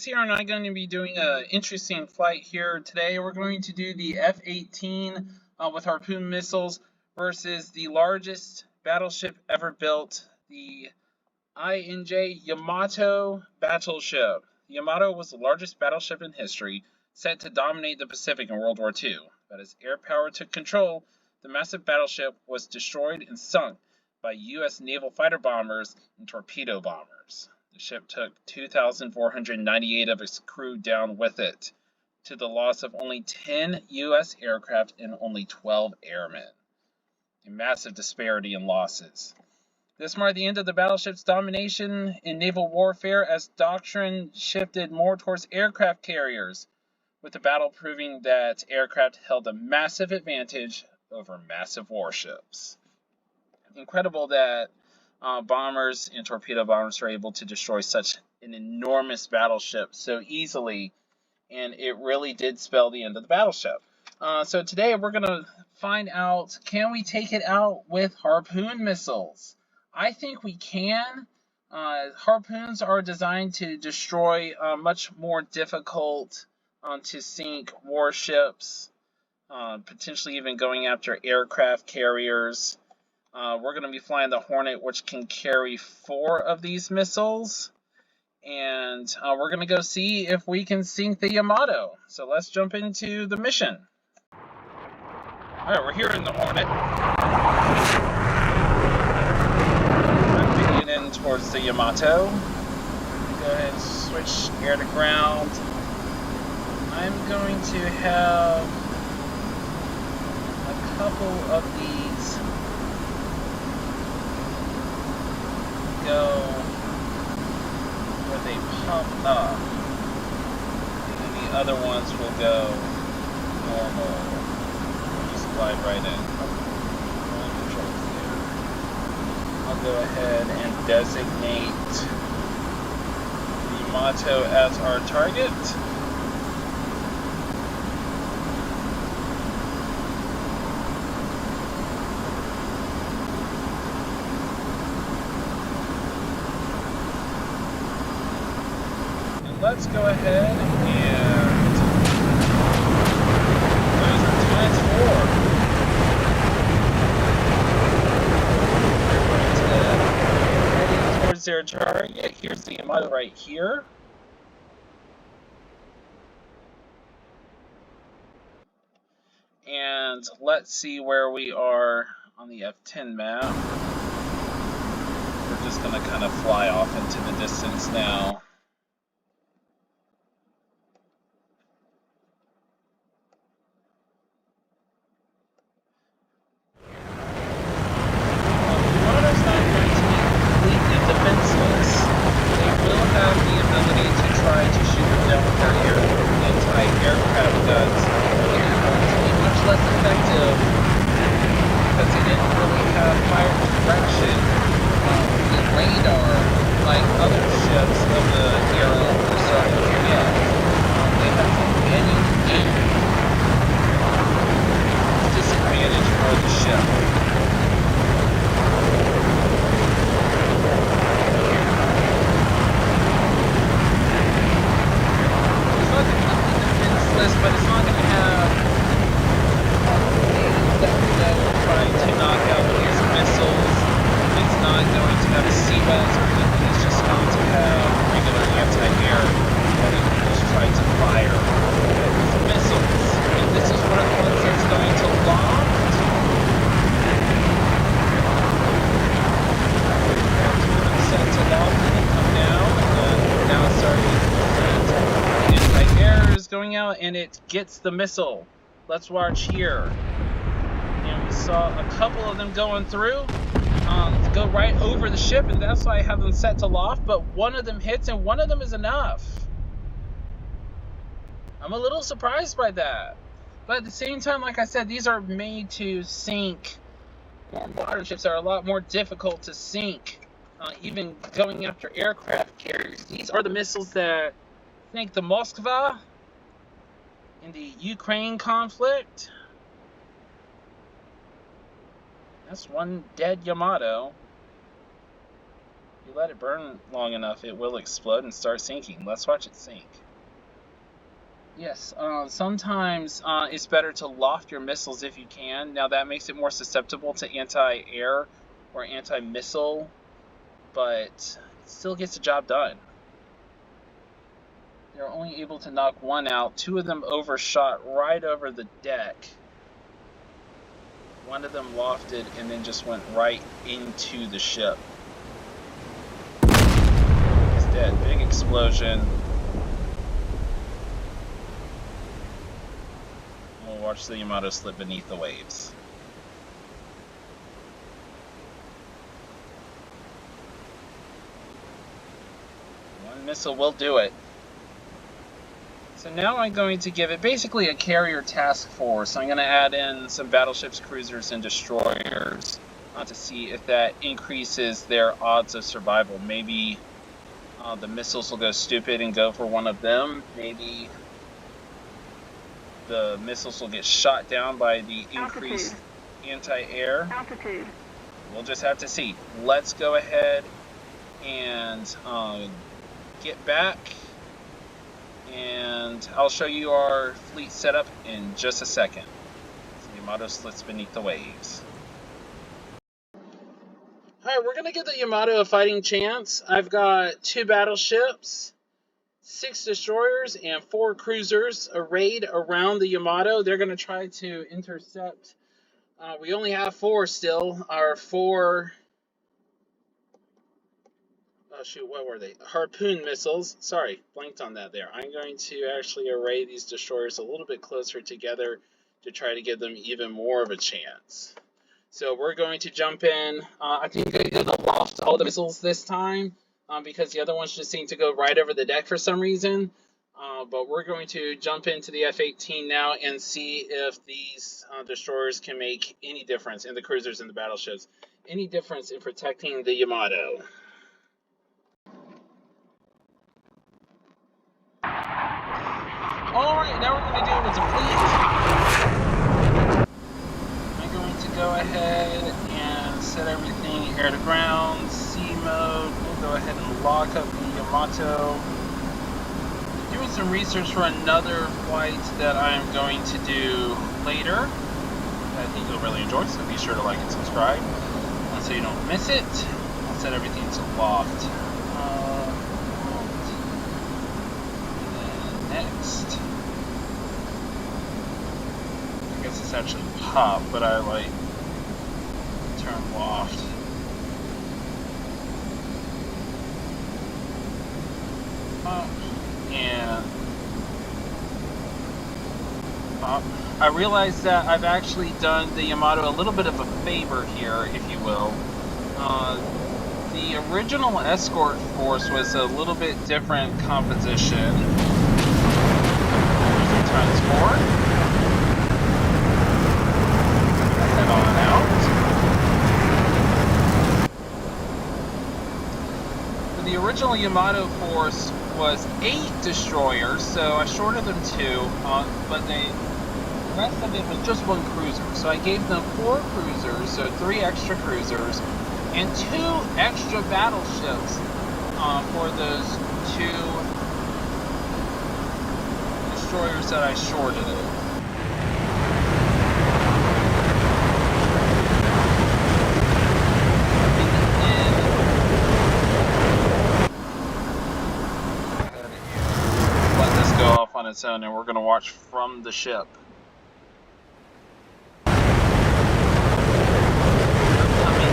here, and I'm going to be doing an interesting flight here today. We're going to do the F-18 with Harpoon missiles versus the largest battleship ever built, the Yamato battleship. Yamato was the largest battleship in history, set to dominate the Pacific in World War II. But as air power took control, the massive battleship was destroyed and sunk by U.S. naval fighter bombers and torpedo bombers. The ship took 2,498 of its crew down with it, to the loss of only 10 U.S. aircraft and only 12 airmen. A massive disparity in losses. This marked the end of the battleship's domination in naval warfare as doctrine shifted more towards aircraft carriers, with the battle proving that aircraft held a massive advantage over massive warships. Incredible that bombers and torpedo bombers were able to destroy such an enormous battleship so easily, and it really did spell the end of the battleship. So today we're going to find out, can we take it out with Harpoon missiles? I think we can. Harpoons are designed to destroy much more difficult to sink warships, potentially even going after aircraft carriers. We're going to be flying the Hornet, which can carry 4 of these missiles. And we're going to go see if we can sink the Yamato. So let's jump into the mission. Alright, we're here in the Hornet. I'm getting in towards the Yamato. Go ahead and switch air to ground. I'm going to have a couple of these go where they pump up, and the other ones will go normal. We'll just glide right in. I'll go ahead and designate the Yamato as our target. Let's go ahead and there's our times 4. We're going to heading towards their target. Here's the Yamato right here. And let's see where we are on the F-10 map. We're just going to kind of fly off into the distance now. Going out and it gets the missile. Let's watch here. And we saw a couple of them going through, go right over the ship, and that's why I have them set to loft, but one of them hits and one of them is enough. I'm a little surprised by that. But at the same time, like I said, these are made to sink warships that are a lot more difficult to sink. Even going after aircraft carriers. These are the missiles that sank the Moskva in the Ukraine conflict. That's one dead Yamato. let it burn long enough, it will explode and start sinking. Let's watch it sink. Yes, sometimes it's better to loft your missiles if you can. Now that makes it more susceptible to anti-air or anti-missile, but it still gets the job done. They're only able to knock one out. Two of them overshot right over the deck. One of them lofted and then just went right into the ship. He's dead. Big explosion. We'll watch the Yamato slip beneath the waves. One missile will do it. So now I'm going to give it basically a carrier task force. I'm going to add in some battleships, cruisers, and destroyers to see if that increases their odds of survival. Maybe the missiles will go stupid and go for one of them. Maybe the missiles will get shot down by the increased anti-air. Altitude. We'll just have to see. Let's go ahead and get back. And I'll show you our fleet setup in just a second. So the Yamato slits beneath the waves. Alright, we're going to give the Yamato a fighting chance. I've got 2 battleships, 6 destroyers, and 4 cruisers arrayed around the Yamato. They're going to try to intercept. We only have 4 still. Our 4... Oh shoot, what were they? Harpoon missiles. Sorry, blanked on that there. I'm going to actually array these destroyers a little bit closer together to try to give them even more of a chance. So we're going to jump in. I think I did loft all the missiles this time because the other ones just seem to go right over the deck for some reason. But we're going to jump into the F-18 now and see if these destroyers can make any difference, and the cruisers and the battleships, any difference in protecting the Yamato. Alright, now we're going to do it with the fleet. I'm going to go ahead and set everything air to ground, sea mode. We'll go ahead and lock up the Yamato. Doing some research for another flight that I'm going to do later. I think you'll really enjoy, so be sure to like and subscribe so you don't miss it. I'll set everything to loft. Next, I guess it's actually pop, but I like turn loft. Pop and pop. I realize that I've actually done the Yamato a little bit of a favor here, if you will. The original escort force was a little bit different composition. Times 4. Head on out. The original Yamato force was 8 destroyers, so I shorted them 2, but the rest of it was just 1 cruiser. So I gave them 4 cruisers, so 3 extra cruisers, and 2 extra battleships for those 2 destroyers that I shorted it. Let this go off on its own, and we're going to watch from the ship. Coming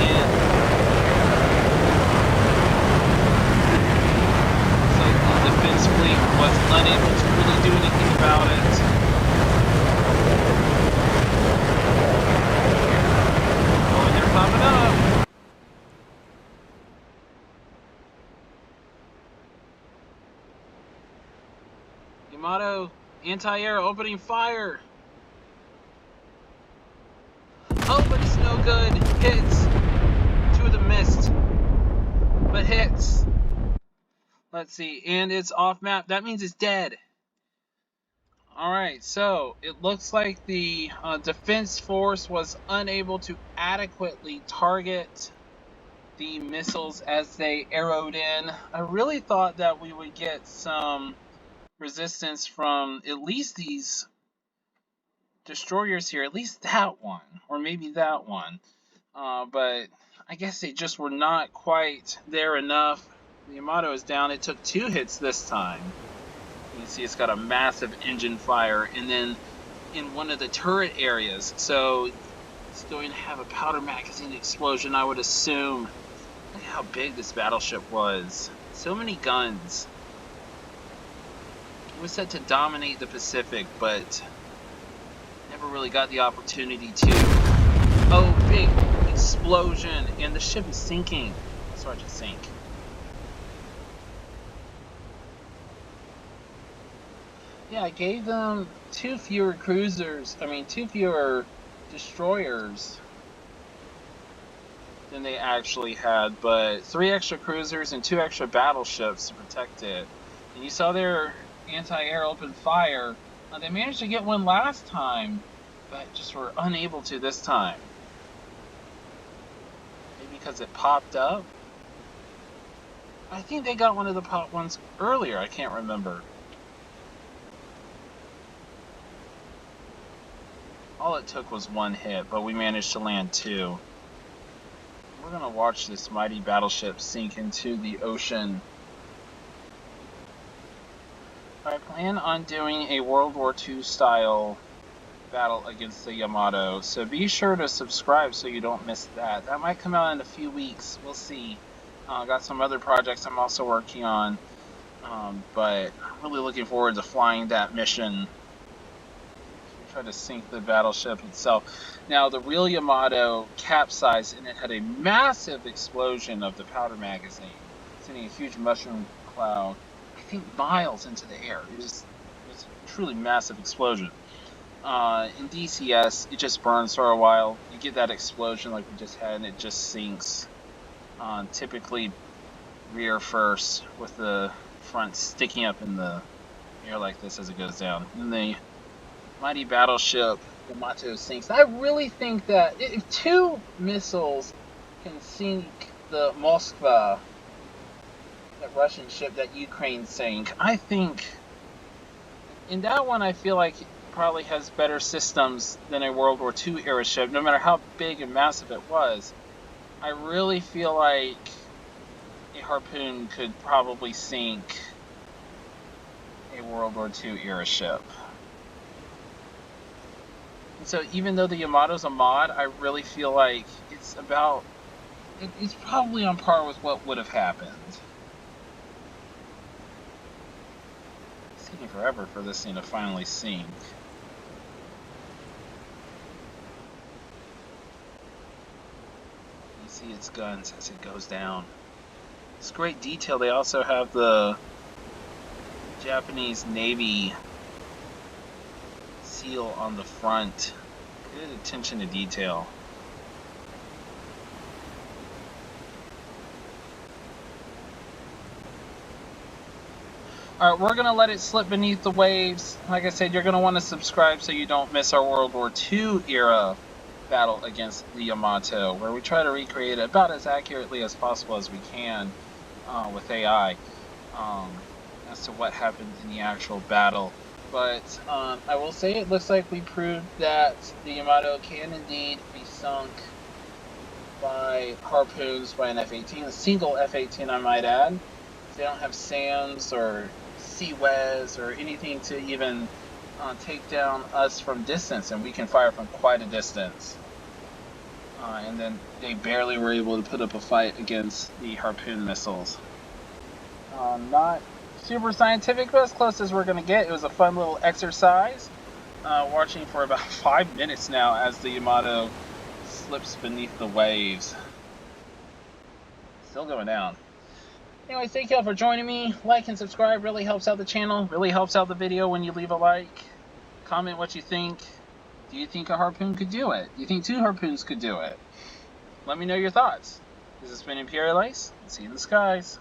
in. It's like the defense fleet was unable to really do anything about it. Oh, and they're popping up. Yamato, anti-air, opening fire. Oh, but it's no good. Hits. 2 of them missed. But hits. Let's see, and it's off map. That means it's dead. Alright, so it looks like the defense force was unable to adequately target the missiles as they arrowed in. I really thought that we would get some resistance from at least these destroyers here, at least that one, or maybe that one. But I guess they just were not quite there enough. The Yamato is down. It took 2 hits this time. You can see it's got a massive engine fire, and then in one of the turret areas, so it's going to have a powder magazine explosion, I would assume. Look at how big this battleship was. So many guns. It was set to dominate the Pacific, but never really got the opportunity to. Oh, big explosion, and the ship is sinking. Sorry to sink. Yeah, I gave them 2 fewer cruisers. 2 fewer destroyers than they actually had, but 3 extra cruisers and 2 extra battleships to protect it. And you saw their anti-air open fire. They managed to get one last time, but just were unable to this time. Maybe because it popped up? I think they got one of the pop ones earlier. I can't remember. All it took was 1 hit, but we managed to land 2. We're going to watch this mighty battleship sink into the ocean. I plan on doing a World War II style battle against the Yamato, so be sure to subscribe so you don't miss that. That might come out in a few weeks. We'll see. Got some other projects I'm also working on, but I'm really looking forward to flying that mission. Try to sink the battleship itself. Now, the real Yamato capsized, and it had a massive explosion of the powder magazine, sending a huge mushroom cloud, I think, miles into the air. It was a truly massive explosion. In DCS, it just burns for a while. You get that explosion like we just had, and it just sinks. Typically rear first, with the front sticking up in the air like this as it goes down. And the mighty battleship Yamato sinks. I really think that if 2 missiles can sink the Moskva, that Russian ship that Ukraine sank, I think in that one I feel like it probably has better systems than a World War II era ship, no matter how big and massive it was. I really feel like a Harpoon could probably sink a World War II era ship. So even though the Yamato's a mod, I really feel like it's probably on par with what would have happened. It's taking forever for this thing to finally sink. You see its guns as it goes down. It's great detail. They also have the Japanese Navy seal on the front. Good attention to detail. Alright, we're going to let it slip beneath the waves. Like I said, you're going to want to subscribe so you don't miss our World War II era battle against the Yamato, where we try to recreate it about as accurately as possible as we can with AI as to what happened in the actual battle. But I will say it looks like we proved that the Yamato can indeed be sunk by harpoons by an F-18, a single F-18 I might add. They don't have SAMs or CWES or anything to even take down us from distance, and we can fire from quite a distance. And then they barely were able to put up a fight against the Harpoon missiles. Not super scientific, but as close as we're going to get. It was a fun little exercise. Watching for about 5 minutes now as the Yamato slips beneath the waves. Still going down. Anyways, thank y'all for joining me. Like and subscribe really helps out the channel. Really helps out the video when you leave a like. Comment what you think. Do you think a Harpoon could do it? Do you think 2 Harpoons could do it? Let me know your thoughts. This has been Imperial Ace. See you in the skies.